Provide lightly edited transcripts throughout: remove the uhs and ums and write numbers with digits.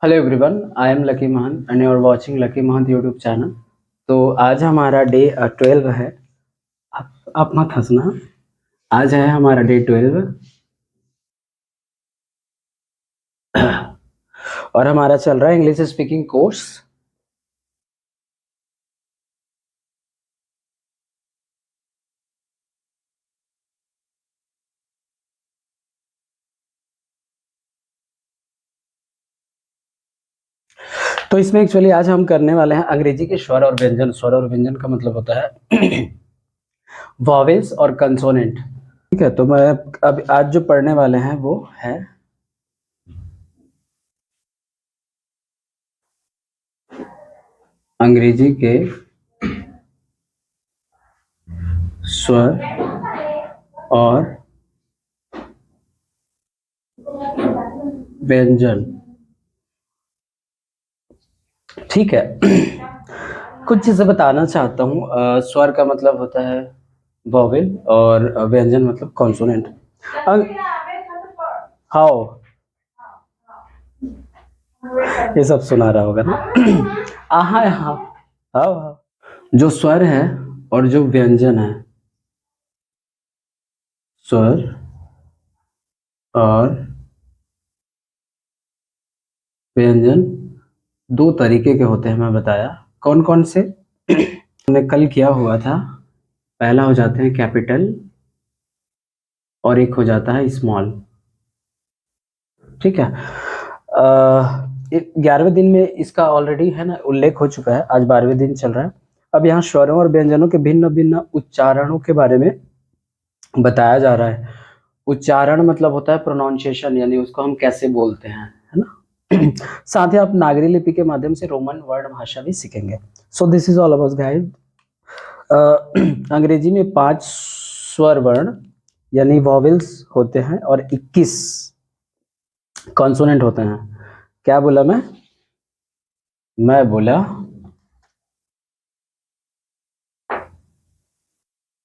Hello everyone, I am Lucky Mahant and you are watching Lucky Mahant YouTube channel. तो आज हमारा day 12 है। आप मत हंसना। आज है हमारा डे 12 और हमारा चल रहा है इंग्लिश स्पीकिंग कोर्स। तो इसमें एक्चुअली आज हम करने वाले हैं अंग्रेजी के स्वर और व्यंजन। स्वर और व्यंजन का मतलब होता है वॉवेल्स और कंसोनेंट। ठीक है, तो मैं अब आज जो पढ़ने वाले हैं वो है अंग्रेजी के स्वर और व्यंजन। ठीक है। कुछ चीज़ें बताना चाहता हूँ। स्वर का मतलब होता है वॉवेल और व्यंजन मतलब कॉन्सोनेंट। हाउ ये सब सुना रहा होगा ना। आहा हाँ, हाउ हाउ। जो स्वर है और जो व्यंजन है, स्वर और व्यंजन दो तरीके के होते हैं। मैं बताया कौन कौन से हमने कल किया हुआ था। पहला हो जाते हैं कैपिटल और एक हो जाता है स्मॉल। ठीक है। 11वें दिन में इसका ऑलरेडी है ना उल्लेख हो चुका है। आज 12वें दिन चल रहा है। अब यहाँ स्वरों और व्यंजनों के भिन्न भिन्न उच्चारणों के बारे में बताया जा रहा है। उच्चारण मतलब होता है प्रोनाउंसिएशन, यानी उसको हम कैसे बोलते हैं, है ना। साथ ही आप नागरी लिपि के माध्यम से रोमन वर्ण भाषा भी सीखेंगे। So this is all about guide. अंग्रेजी में 5 स्वर वर्ण यानी वॉवेल्स होते हैं और 21 कॉन्सोनेंट होते हैं। क्या बोला मैं बोला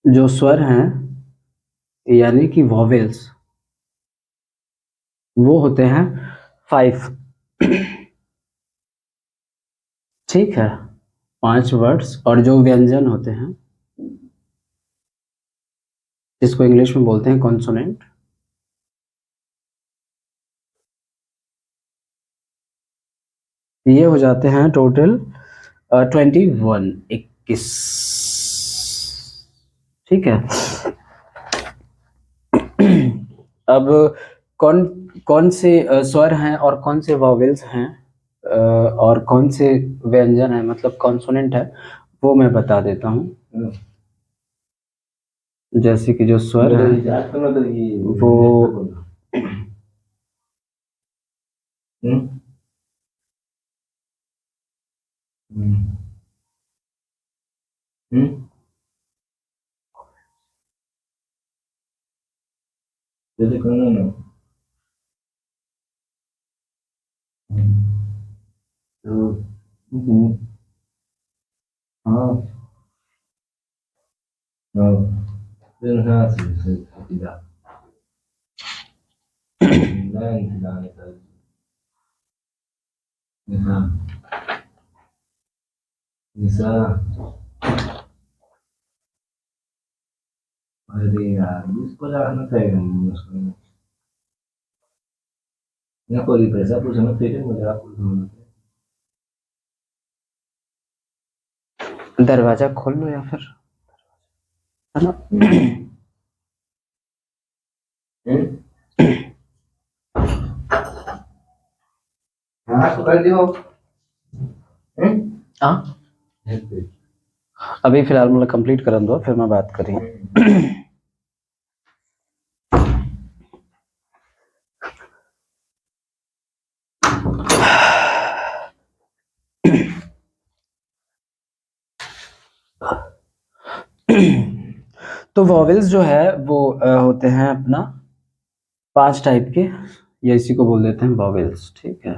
जो स्वर हैं यानी कि वॉवेल्स वो होते हैं 5। ठीक है, 5 वर्ड्स। और जो व्यंजन होते हैं जिसको इंग्लिश में बोलते हैं कॉन्सोनेंट, ये हो जाते हैं टोटल 21, 21। ठीक है। अब कौन कौन से स्वर हैं और कौन से वॉवेल्स हैं और कौन से व्यंजन है मतलब कॉन्सोनेंट है, वो मैं बता देता हूँ। जैसे कि जो स्वर है वो दरवाजा खोल लो या फिर, है ना। हाँ, अभी फिलहाल मतलब कंप्लीट करन दो फिर मैं बात करेंगे। तो वॉवेल्स जो है वो होते हैं अपना 5 टाइप के, या इसी को बोल देते हैं वॉवेल्स। ठीक है।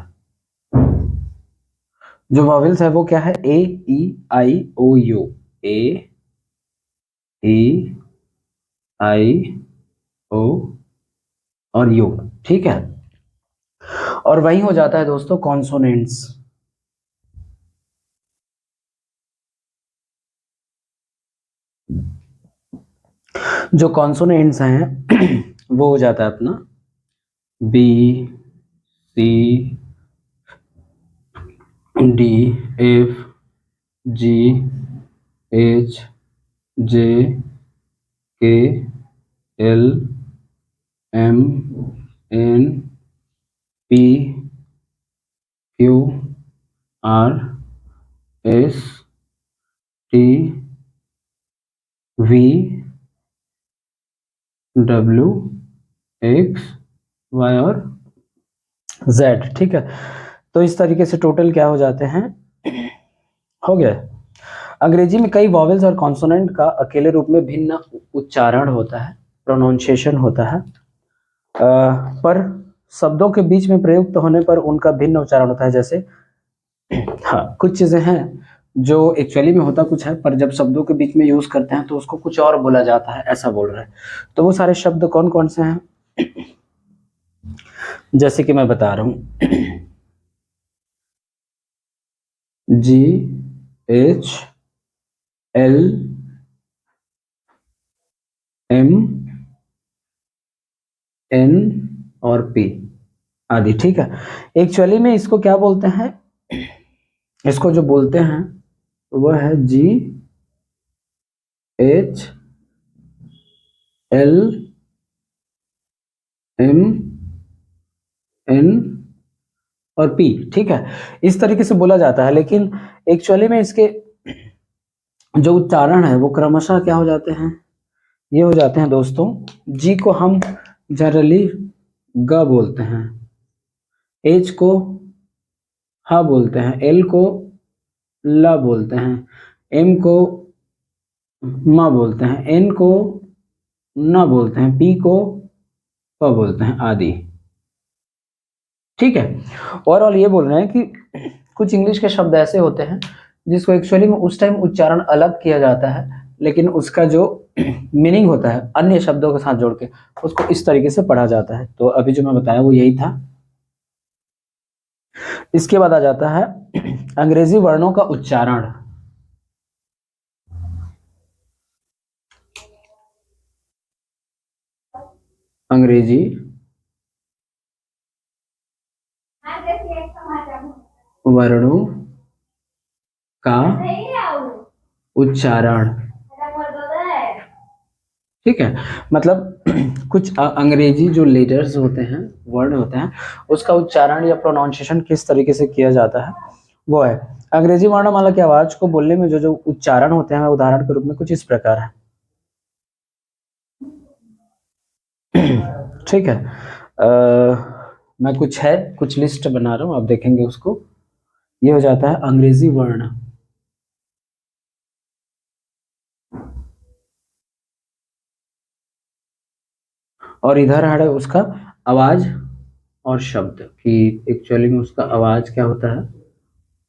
जो वॉवेल्स है वो क्या है? ए, ई, आई, ओ, यू। ए, ई, आई, ओ और यू। ठीक है। और वही हो जाता है दोस्तों कॉन्सोनेंट्स। जो कॉन्सोनेंट्स हैं वो हो जाता है अपना B, C, D, F, G, H, J, K, L, M, N, P, Q, R, S, T, V, W, X, Y और जेड। ठीक है, तो इस तरीके से टोटल क्या हो जाते हैं, हो गया। अंग्रेजी में कई वॉवेल्स और कॉन्सोनेंट का अकेले रूप में भिन्न उच्चारण होता है, प्रोनाउंसिएशन होता है, पर शब्दों के बीच में प्रयुक्त होने पर उनका भिन्न उच्चारण होता है। जैसे हाँ, कुछ चीजें हैं जो एक्चुअली में होता कुछ है, पर जब शब्दों के बीच में यूज करते हैं तो उसको कुछ और बोला जाता है, ऐसा बोल रहे हैं। तो वो सारे शब्द कौन कौन से हैं, जैसे कि मैं बता रहा हूं, जी, एच, एल, एम, एन और पी आदि। ठीक है, एक्चुअली में इसको क्या बोलते हैं, इसको जो बोलते हैं वो है जी, एच, एल, एम, एन और पी। ठीक है, इस तरीके से बोला जाता है, लेकिन एक्चुअली में इसके जो उच्चारण है वो क्रमशः क्या हो जाते हैं, ये हो जाते हैं दोस्तों। जी को हम जनरली ग बोलते हैं, एच को हा बोलते हैं, एल को ला बोलते हैं, एम को मा बोलते हैं, एन को ना बोलते हैं, पी को प बोलते हैं आदि। ठीक है, ओवरऑल ये बोल रहे हैं कि कुछ इंग्लिश के शब्द ऐसे होते हैं जिसको एक्चुअली में उस टाइम उच्चारण अलग किया जाता है, लेकिन उसका जो मीनिंग होता है अन्य शब्दों के साथ जोड़ के उसको इस तरीके से पढ़ा जाता है। तो अभी जो मैं बताया वो यही था। इसके बाद आ जाता है अंग्रेजी वर्णों का उच्चारण। अंग्रेजी वर्णों का उच्चारण। ठीक है, मतलब कुछ अंग्रेजी जो लेटर्स होते हैं, वर्ड होते हैं, उसका उच्चारण या प्रोनाउंसिएशन किस तरीके से किया जाता है वो है। अंग्रेजी वर्णमाला की आवाज को बोलने में जो जो उच्चारण होते हैं उदाहरण के रूप में कुछ इस प्रकार है। ठीक है, मैं कुछ लिस्ट बना रहा हूँ, आप देखेंगे उसको। ये हो जाता है अंग्रेजी वर्ण, और इधर है उसका आवाज और शब्द, कि एक्चुअली में उसका आवाज क्या होता है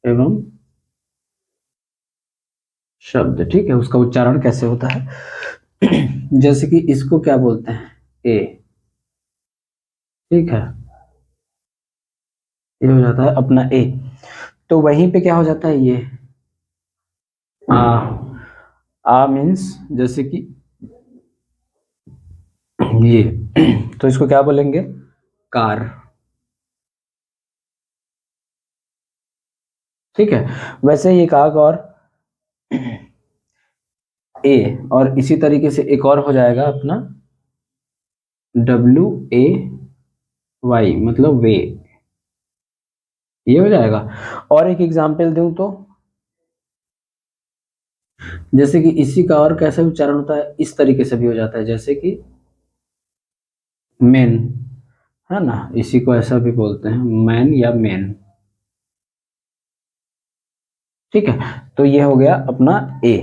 एवं शब्द। ठीक है, उसका उच्चारण कैसे होता है। जैसे कि इसको क्या बोलते हैं, ए। ठीक है, ये हो जाता है अपना ए। तो वहीं पे क्या हो जाता है, ये आ। आ मीन्स जैसे कि ये, तो इसको क्या बोलेंगे, कार। ठीक है, वैसे ही एक आग और ए, और इसी तरीके से एक और हो जाएगा अपना डब्ल्यू ए वाई, मतलब वे, ये हो जाएगा। और एक एग्जांपल दूं तो जैसे कि इसी का और कैसे उच्चारण होता है, इस तरीके से भी हो जाता है, जैसे कि मेन, है ना, इसी को ऐसा भी बोलते हैं मैन या मेन। ठीक है, तो ये हो गया अपना ए।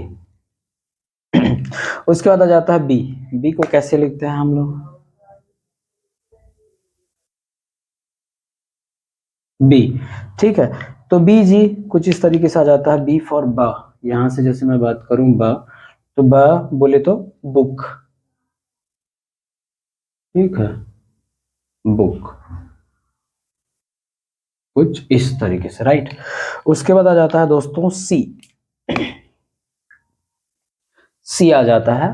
उसके बाद आ जाता है बी। बी को कैसे लिखते हैं हम लोग, बी। ठीक है, तो बी जी कुछ इस तरीके से आ जाता है, बी फॉर बा। यहां से जैसे मैं बात करूं बा, तो बा बोले तो बुक। ठीक है, बुक। कुछ इस तरीके से, राइट। उसके बाद आ जाता है दोस्तों सी। सी आ जाता है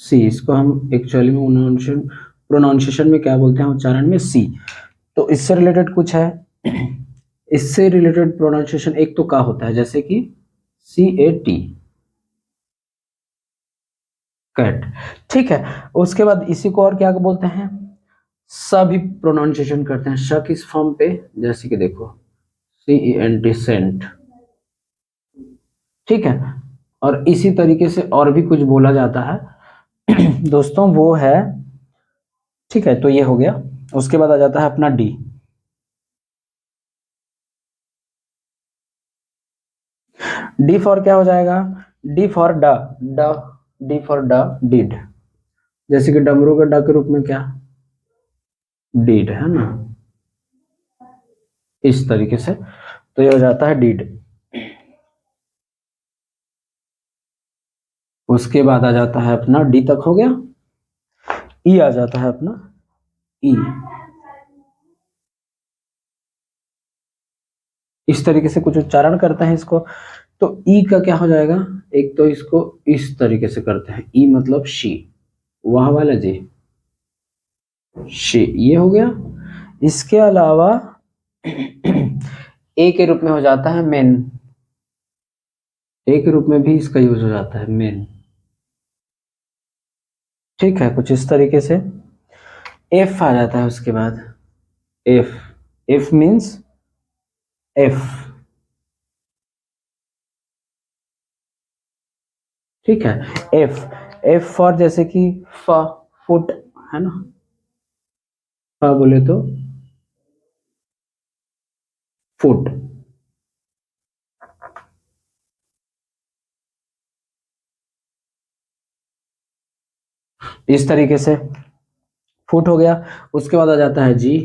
सी, इसको हम एक्चुअली में प्रोनाउंसिएशन में क्या बोलते हैं, उच्चारण में सी। तो इससे रिलेटेड कुछ है, इससे रिलेटेड प्रोनाउंसिएशन एक तो का होता है, जैसे कि CAT, कैट, ठीक है। उसके बाद इसी को और क्या बोलते हैं, सभी प्रोनाउंसिएशन करते हैं श किस फॉर्म पे, जैसे कि देखो CENT, सेंट, ठीक है। और इसी तरीके से और भी कुछ बोला जाता है दोस्तों, वो है, ठीक है। तो ये हो गया। उसके बाद आ जाता है अपना डी। डी फॉर क्या हो जाएगा, डी फॉर ड, ड, डी फॉर ड, डिड। जैसे कि डमरू के ड के रूप में क्या, डिड, है ना, इस तरीके से। तो ये हो जाता है डिड। उसके बाद आ जाता है अपना डी तक हो गया। ई आ जाता है अपना ई। इस तरीके से कुछ उच्चारण करते हैं इसको। तो ई का क्या हो जाएगा, एक तो इसको इस तरीके से करते हैं, ई मतलब शी, वह वाला जी, शी, ये हो गया। इसके अलावा ए के रूप में हो जाता है मेन, ए के रूप में भी इसका यूज हो जाता है मेन, ठीक है, कुछ इस तरीके से। एफ आ जाता है उसके बाद, एफ, एफ मीन्स एफ, ठीक है। एफ, एफ फॉर जैसे कि फ, फुट, है ना, फ बोले तो फुट। इस तरीके से फुट हो गया। उसके बाद आ जाता है जी,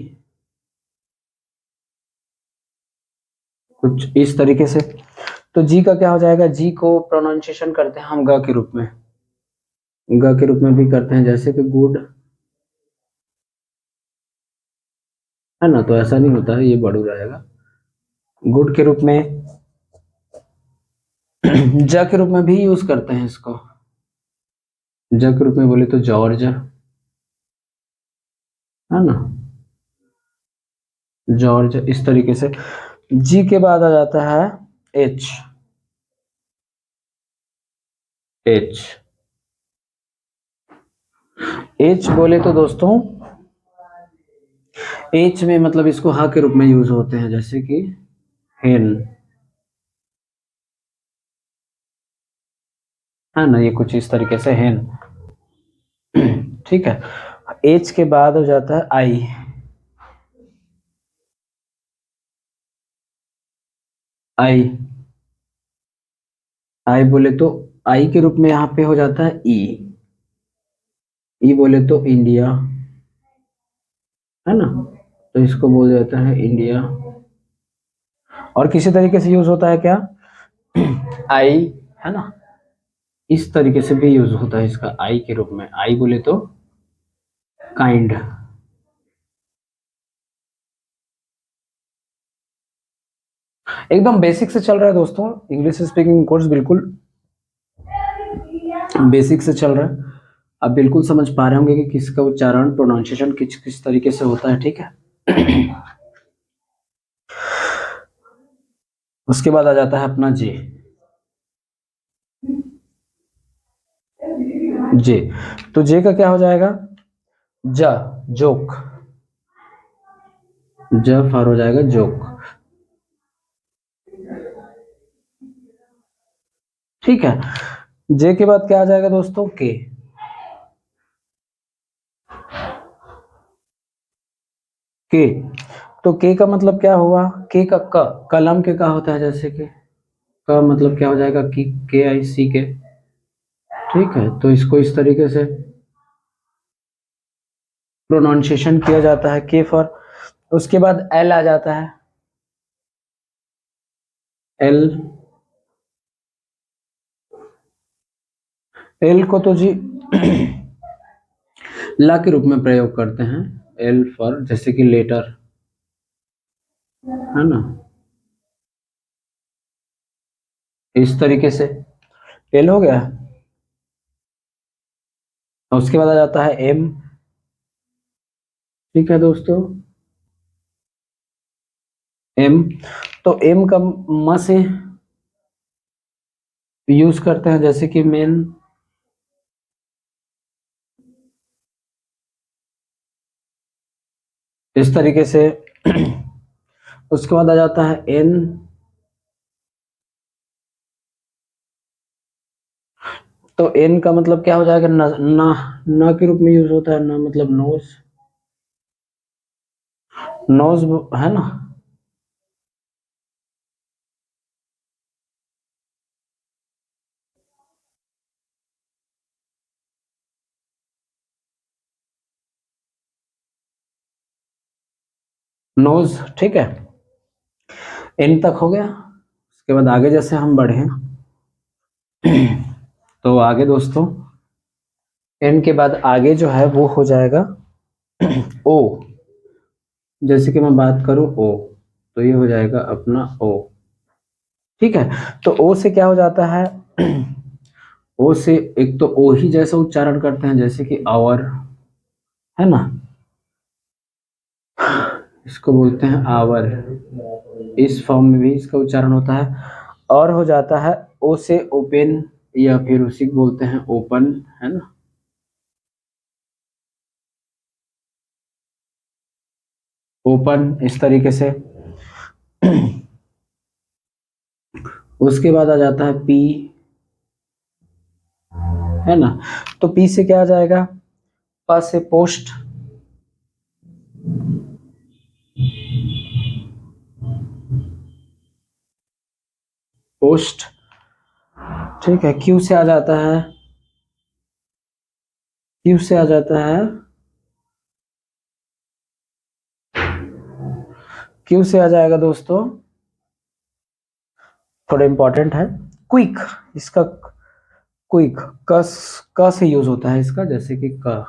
कुछ इस तरीके से। तो जी का क्या हो जाएगा, जी को प्रोनाउंसिएशन करते हैं हम ग के रूप में, ग के रूप में भी करते हैं, जैसे कि गुड, है ना, तो ऐसा नहीं होता है, ये बड़ू रहेगा। गुड के रूप में ज के रूप में भी यूज करते हैं इसको, ज के रूप में बोले तो जॉर्ज, है ना, जॉर्ज, इस तरीके से। जी के बाद आ जाता है एच, एच, एच बोले तो दोस्तों, एच में मतलब इसको हा के रूप में यूज होते हैं, जैसे कि हेन, है ना, ये कुछ इस तरीके से हेन, ठीक है। एच के बाद हो जाता है आई, आई, आई बोले तो आई के रूप में यहाँ पे हो जाता है ई, ई बोले तो इंडिया, है ना, तो इसको बोल जाता है इंडिया। और किसी तरीके से यूज होता है क्या, आई, है ना, इस तरीके से भी यूज होता है इसका, आई के रूप में, आई बोले तो काइंड। एकदम बेसिक से चल रहा है दोस्तों, इंग्लिश स्पीकिंग कोर्स बिल्कुल बेसिक से चल रहा है। आप बिल्कुल समझ पा रहे होंगे कि किसका उच्चारण, प्रोनाउंसिएशन किस किस तरीके से होता है, ठीक है। उसके बाद आ जाता है अपना जे, जे। तो जे का क्या हो जाएगा, ज, जोक, ज फॉर हो जाएगा जोक, ठीक है। जे के बाद क्या आ जाएगा दोस्तों, के। तो के का मतलब क्या हुआ, के का क, कलम के का होता है, जैसे कि का मतलब क्या हो जाएगा, कि KIC के, ठीक है। तो इसको इस तरीके से प्रोनाउंसिएशन किया जाता है, के फॉर। उसके बाद एल आ जाता है, एल, एल को तो जी ला के रूप में प्रयोग करते हैं, एल फॉर जैसे कि लेटर, है ना, इस तरीके से एल हो गया। और उसके बाद आ जाता है एम। ठीक है दोस्तों, एम। तो एम का म से यूज करते हैं, जैसे कि मेन, इस तरीके से। उसके बाद आ जाता है एन। तो एन का मतलब क्या हो जाएगा, न, न के रूप में यूज होता है, न मतलब नोज, नोज, है ना। नोज, ठीक है। एन तक हो गया। उसके बाद आगे जैसे हम बढ़े, तो आगे दोस्तों, एन के बाद आगे जो है वो हो जाएगा ओ। जैसे कि मैं बात करूं ओ, तो ये हो जाएगा अपना ओ। ठीक है। तो ओ से क्या हो जाता है, ओ से एक तो ओ ही जैसा उच्चारण करते हैं, जैसे कि आवर, है ना, इसको बोलते हैं आवर। इस फॉर्म में भी इसका उच्चारण होता है। और हो जाता है ओ से ओपन, या फिर उसी को बोलते हैं ओपन, है ना। ओपन, इस तरीके से। उसके बाद आ जाता है पी, है ना। तो पी से क्या आ जाएगा, प से पोस्ट, पोस्ट। ठीक है। क्यू से आ जाता है, क्यू से आ जाता है, क्यू से आ जाएगा दोस्तों, थोड़ा इंपॉर्टेंट है, क्विक। इसका क्विक, कस, क से यूज होता है इसका, जैसे कि क।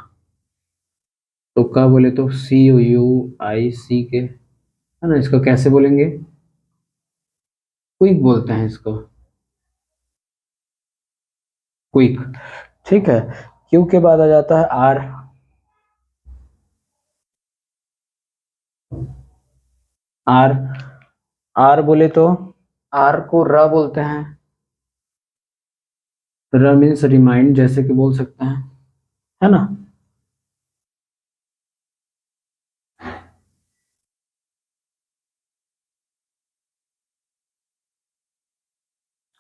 तो क बोले तो सी यू आई सी के, है ना। इसको कैसे बोलेंगे, क्विक बोलते हैं इसको, क्विक। ठीक है। क्यू के बाद आ जाता है आर। आर, आर बोले तो आर को र बोलते हैं। र मीन्स रिमाइंड, जैसे कि बोल सकते हैं, है ना।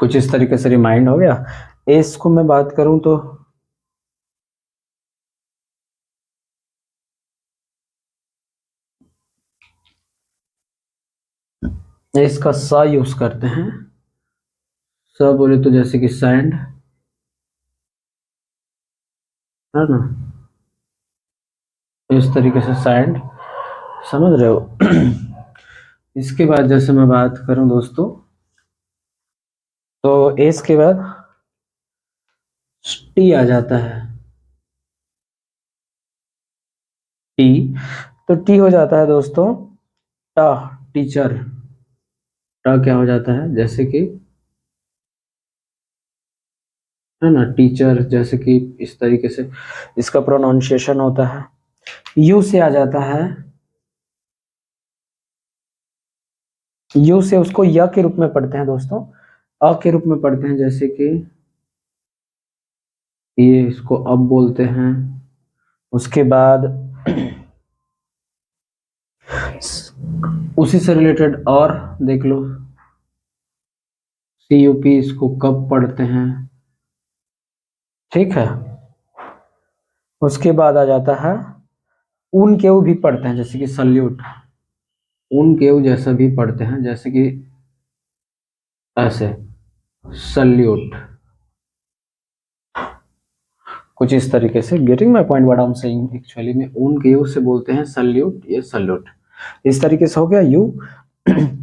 कुछ इस तरीके से रिमाइंड हो गया। एस को मैं बात करूं तो एस का स यूज करते हैं। स बोले तो जैसे कि सैंड, है ना, इस तरीके से सैंड, समझ रहे हो। इसके बाद जैसे मैं बात करूं दोस्तों, तो एस के बाद टी आ जाता है, टी। तो टी हो जाता है दोस्तों टा, टीचर। टा क्या हो जाता है, जैसे कि, है ना, टीचर, जैसे कि इस तरीके से इसका प्रोनाउंसिएशन होता है। यू से आ जाता है, यू से उसको य के रूप में पढ़ते हैं दोस्तों, अ के रूप में पढ़ते हैं, जैसे कि ये इसको अब बोलते हैं। उसके बाद उसी से रिलेटेड और देख लो, सी यू पी, इसको कब पढ़ते हैं। ठीक है। उसके बाद आ जाता है ऊन के ऊ भी पढ़ते हैं, जैसे कि सल्यूट, ऊन के ऊ जैसा भी पढ़ते हैं, जैसे कि ऐसे, सल्यूट। कुछ इस तरीके से, getting my point what I am saying, actually में ऊन के यू से बोलते हैं सल्यूट, ये सल्यूट। इस तरीके से हो गया यू।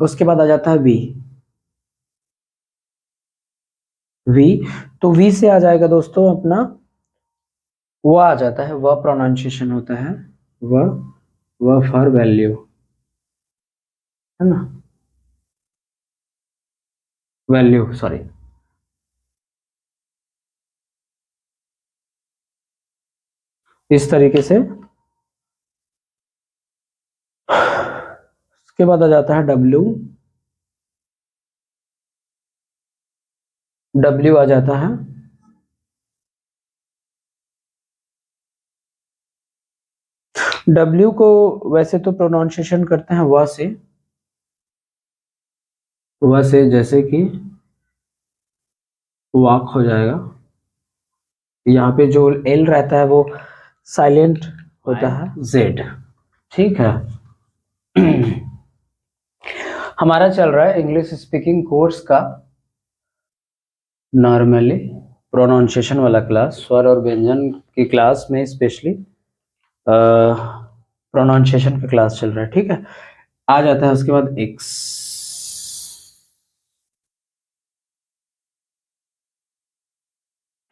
उसके बाद आ जाता है वी। वी, तो वी से आ जाएगा दोस्तों अपना, वह आ जाता है, वह प्रोनाउंसिएशन होता है, वह फॉर वैल्यू। है ना, वैल्यू, सॉरी। इस तरीके से उसके बाद आ जाता है डब्ल्यू। डब्ल्यू आ जाता है डब्ल्यू को वैसे तो प्रोनाउंसिएशन करते हैं व से, जैसे कि वॉक हो जाएगा। यहाँ पे जो एल रहता है वो साइलेंट होता है, जेड। ठीक है। हमारा चल रहा है इंग्लिश स्पीकिंग कोर्स का नॉर्मली प्रोनाउंसिएशन वाला क्लास, स्वर और व्यंजन की क्लास में स्पेशली प्रोनाउंसिएशन का क्लास चल रहा है। ठीक है, आ जाता है उसके बाद एक्स।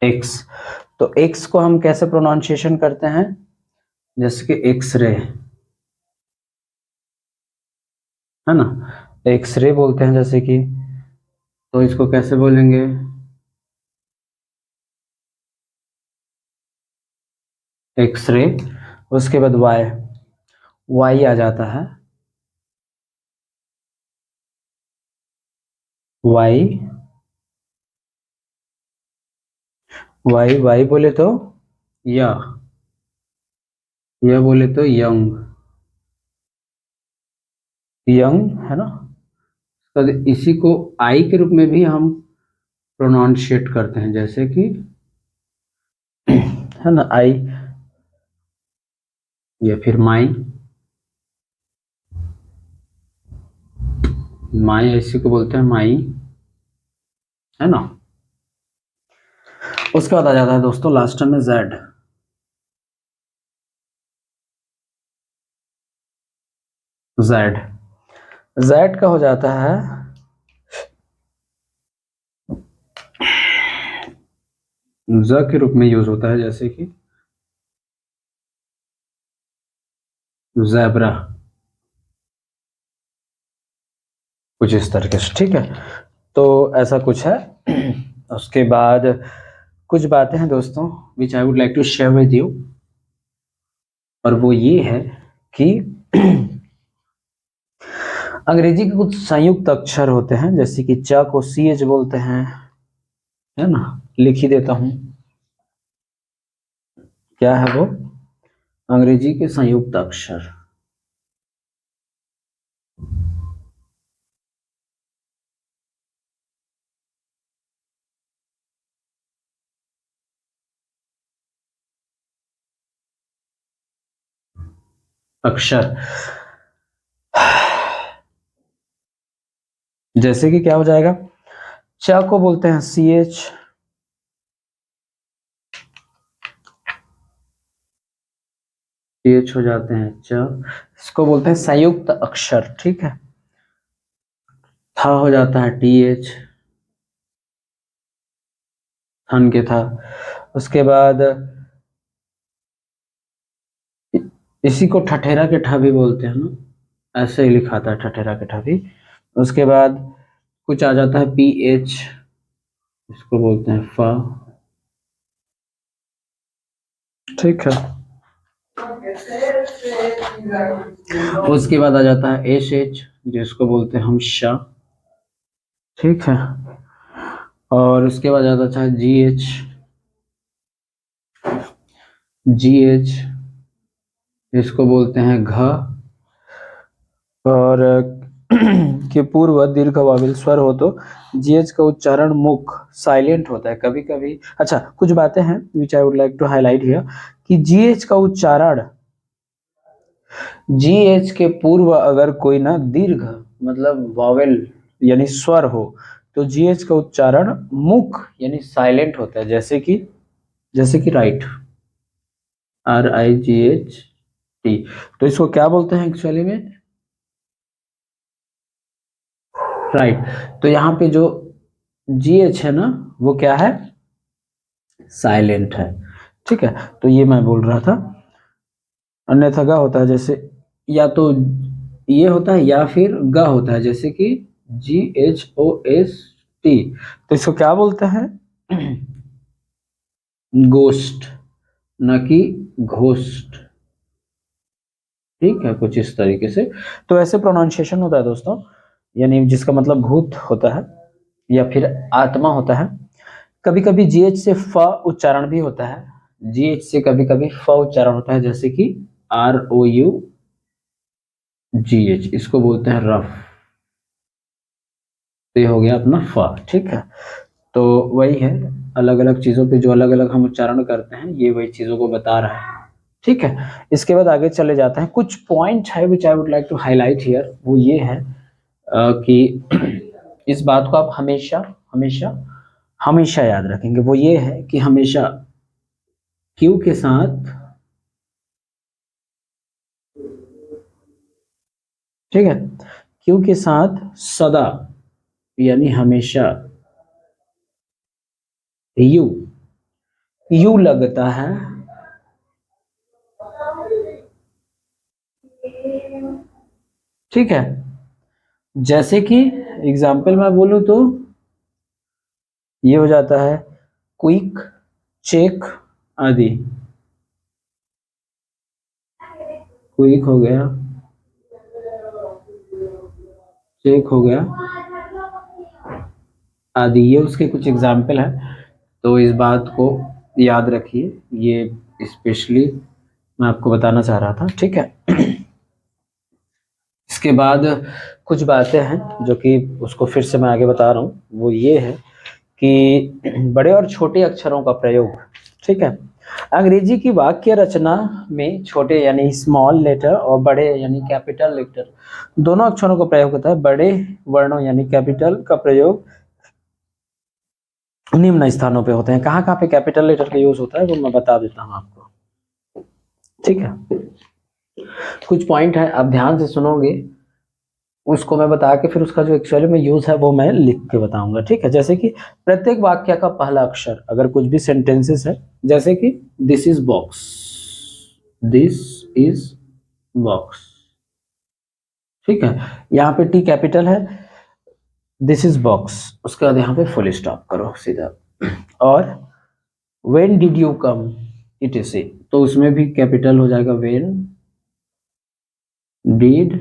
एक्स, तो एक्स को हम कैसे प्रोनाउंसिएशन करते हैं, जैसे कि एक्सरे, है ना, एक्सरे बोलते हैं जैसे कि, तो इसको कैसे बोलेंगे, एक्सरे। उसके बाद वाई, वाई आ जाता है, वाई। वाई वाई बोले तो या, यह बोले तो यंग, यंग, है ना। तो इसी को आई के रूप में भी हम प्रोनाउंशिएट करते हैं, जैसे कि, है ना, आई, या फिर माई, माई इसी को बोलते हैं माई, है ना। उसके बाद आ जाता है दोस्तों लास्ट में जेड। जेड, जेड का हो जाता है ज के रूप में यूज होता है, जैसे कि ज़ेब्रा, कुछ इस तरीके से। ठीक है, तो ऐसा कुछ है। उसके बाद कुछ बातें हैं दोस्तों which I would like to share with you, और वो ये है कि अंग्रेजी के कुछ संयुक्त अक्षर होते हैं, जैसे कि च को सी एच बोलते हैं, है ना। लिख ही देता हूं, क्या है वो, अंग्रेजी के संयुक्त अक्षर। अक्षर जैसे कि क्या हो जाएगा, च को बोलते हैं सी एच, सी एच हो जाते हैं च, इसको बोलते हैं संयुक्त अक्षर। ठीक है, था हो जाता है टी एच, थन के था। उसके बाद इसी को ठठेरा के ठा भी बोलते हैं ना, ऐसे ही लिखा था ठठेरा के ठा भी। उसके बाद कुछ आ जाता है पी एच, इसको बोलते हैं फा। ठीक है, उसके बाद आ जाता है एच एच, जिसको बोलते हैं हम शा। ठीक है, और उसके बाद आ जाता है जी एच, जी एच, इसको बोलते हैं घ। और के पूर्व दीर्घ वाविल स्वर हो तो जीएच का उच्चारण मुख साइलेंट होता है कभी कभी। अच्छा, कुछ बातें हैं which I would like to highlight here, कि जीएच का उच्चारण, जीएच के पूर्व अगर कोई ना दीर्घ मतलब वावेल यानी स्वर हो, तो जीएच का उच्चारण मुख यानी साइलेंट होता है, जैसे कि right, are I ji H T. तो इसको क्या बोलते हैं एक्चुअली में, राइट। तो यहाँ पे जो जी एच है ना, वो क्या है, साइलेंट है। ठीक है, तो ये मैं बोल रहा था। अन्यथा क्या होता है, जैसे या तो ये होता है या फिर ग होता है, जैसे कि GHOST, तो इसको क्या बोलते हैं? गोस्ट, न कि घोस्ट। ठीक है, कुछ इस तरीके से। तो ऐसे प्रोनाउंसिएशन होता है दोस्तों, यानी जिसका मतलब भूत होता है या फिर आत्मा होता है। कभी कभी GH से फ उच्चारण भी होता है, GH से कभी कभी फ उच्चारण होता है, जैसे कि ROUGH, इसको बोलते हैं रफ। तो ये हो गया अपना फ। ठीक है, तो वही है, अलग अलग चीज़ों पे जो अलग अलग हम उच्चारण करते हैं, ये वही चीज़ों को बता रहा है। ठीक है, इसके बाद आगे चले जाते हैं। कुछ पॉइंट है which I would like to highlight here, वो ये है कि इस बात को आप हमेशा हमेशा हमेशा याद रखेंगे। वो ये है कि हमेशा क्यू के साथ, ठीक है, क्यू के साथ सदा यानी हमेशा यू यू लगता है। ठीक है, जैसे कि एग्जाम्पल मैं बोलूं तो ये हो जाता है क्विक, चेक आदि। क्विक हो गया, चेक हो गया आदि, ये उसके कुछ एग्जाम्पल हैं। तो इस बात को याद रखिए, ये स्पेशली मैं आपको बताना चाह रहा था। ठीक है, इसके बाद कुछ बातें हैं जो कि उसको फिर से मैं आगे बता रहा हूँ, वो ये है कि बड़े और छोटे अक्षरों का प्रयोग। ठीक है, अंग्रेजी की वाक्य रचना में छोटे यानी स्मॉल लेटर और बड़े यानी कैपिटल लेटर दोनों अक्षरों का प्रयोग होता है। बड़े वर्णों यानी कैपिटल का प्रयोग निम्न स्थानों पे होते हैं। कहाँ कहाँ पे कैपिटल लेटर का यूज होता है वो मैं बता देता हूँ आपको। ठीक है, कुछ पॉइंट है, आप ध्यान से सुनोगे, उसको मैं बता के फिर उसका जो एक्चुअली में यूज है वो मैं लिख के बताऊंगा। ठीक है, जैसे कि प्रत्येक वाक्य का पहला अक्षर, अगर कुछ भी सेंटेंसेस है, जैसे कि this is box, this is box. ठीक है, यहाँ पे टी कैपिटल है, दिस इज बॉक्स, उसके बाद यहाँ पे फुल स्टॉप करो सीधा। और when did you come, it is, तो उसमें भी कैपिटल हो जाएगा, व्हेन डिड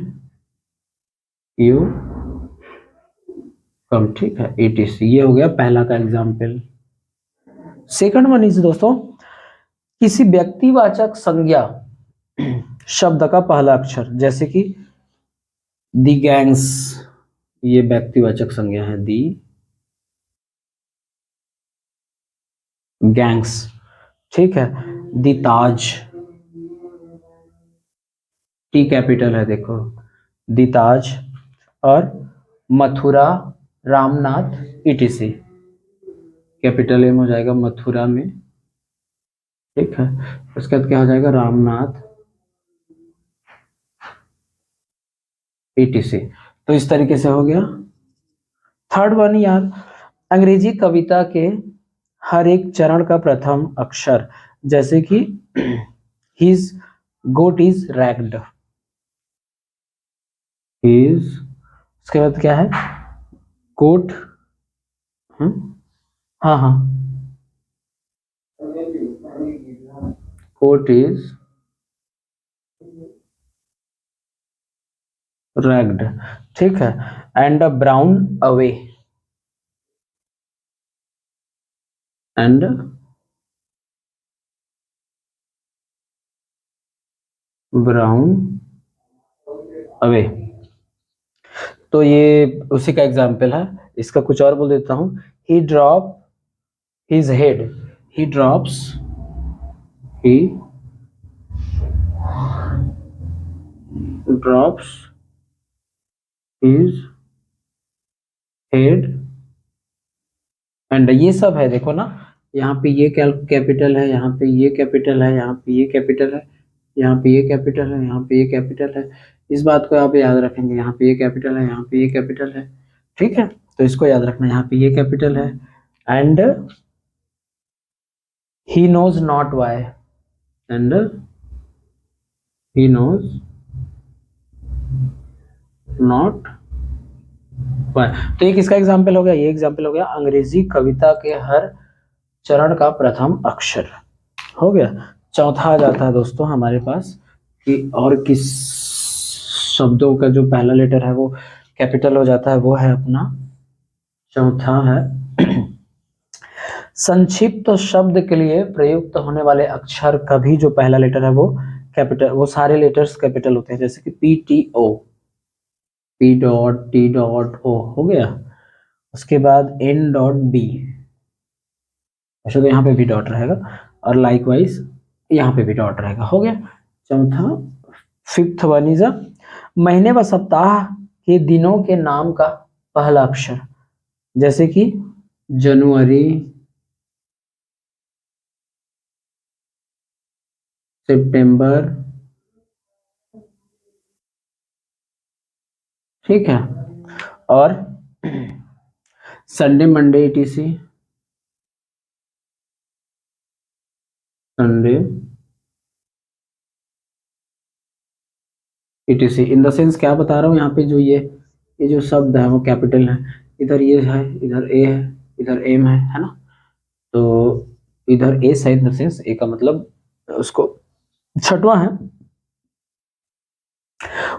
यू कम। ठीक है, इट इज, ये हो गया पहला का एग्जाम्पल। सेकंड वन इज दोस्तों, किसी व्यक्तिवाचक संज्ञा शब्द का पहला अक्षर, जैसे कि दी गैंग्स, ये व्यक्तिवाचक संज्ञा है, दी गैंग्स। ठीक है, दी ताज, टी कैपिटल है देखो, दी ताज। और Mathura, Ramnath, etc, capital M हो जाएगा मथुरा में। ठीक है, उसके बाद क्या हो जाएगा, रामनाथ, ईटीसी। तो इस तरीके से हो गया। थर्ड वन यार, अंग्रेजी कविता के हर एक चरण का प्रथम अक्षर, जैसे कि his goat is ragged, his, उसके बाद क्या है, कोट, हाँ हाँ, कोट इज रैग्ड। ठीक है, and brown away, and brown away. तो ये उसी का एग्जाम्पल है, इसका कुछ और बोल देता हूँ, he drop his head, he drops, he drops his head, and ये सब है देखो ना, यहाँ पे ये कैपिटल है, यहाँ पे ये कैपिटल है, यहाँ पे ये कैपिटल है, यहाँ पे ये कैपिटल है, यहाँ पे ये कैपिटल है। इस बात को आप याद रखेंगे, यहाँ पे ये कैपिटल है, यहाँ पे ये कैपिटल है। ठीक है, तो इसको याद रखना, यहाँ पे ये कैपिटल है। And he knows not why, and he knows not तो एक इसका एग्जाम्पल हो गया, ये एग्जाम्पल हो गया अंग्रेजी कविता के हर चरण का प्रथम अक्षर हो गया। चौथा आ जाता है दोस्तों हमारे पास कि और किस शब्दों का जो पहला लेटर है वो कैपिटल हो जाता है, वो है अपना चौथा है संक्षिप्त शब्द के लिए प्रयुक्त होने वाले अक्षर का भी जो पहला लेटर है वो कैपिटल, वो सारे लेटर्स कैपिटल होते हैं, जैसे कि P T O, P dot T dot O हो गया। उसके बाद एन डॉट बी, अच्छा तो यहाँ पे भी डॉट रहेगा, और लाइकवाइज यहाँ पे भी डॉट रहेगा, हो गया चौथा। फिफ्थ वन इज महीने व सप्ताह के दिनों के नाम का पहला अक्षर, जैसे कि जनवरी, सितंबर, ठीक है, और Sunday, Monday, etc, Sunday etc. In the sense क्या बता रहा हूँ यहाँ पे, जो ये जो शब्द है वो कैपिटल है, इधर ये है, इधर ए है, इधर एम है ना, तो इधर ए है इन द सेंस, ए का मतलब उसको छठवां है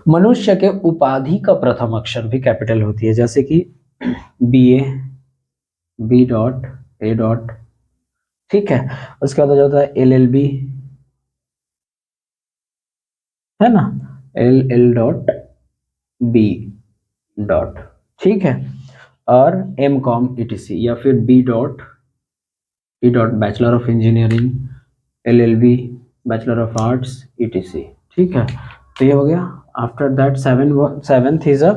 मनुष्य के उपाधि का प्रथम अक्षर भी कैपिटल होती है, जैसे कि B A, B dot, A dot, ठीक है। उसके बाद हो जाता है एल एल बी, है ना, L L dot B dot, ठीक है, और एम कॉम ईटीसी, या फिर B dot E dot bachelor of engineering, L L B bachelor of arts etc, ठीक है। तो ये हो गया। After that seventh is a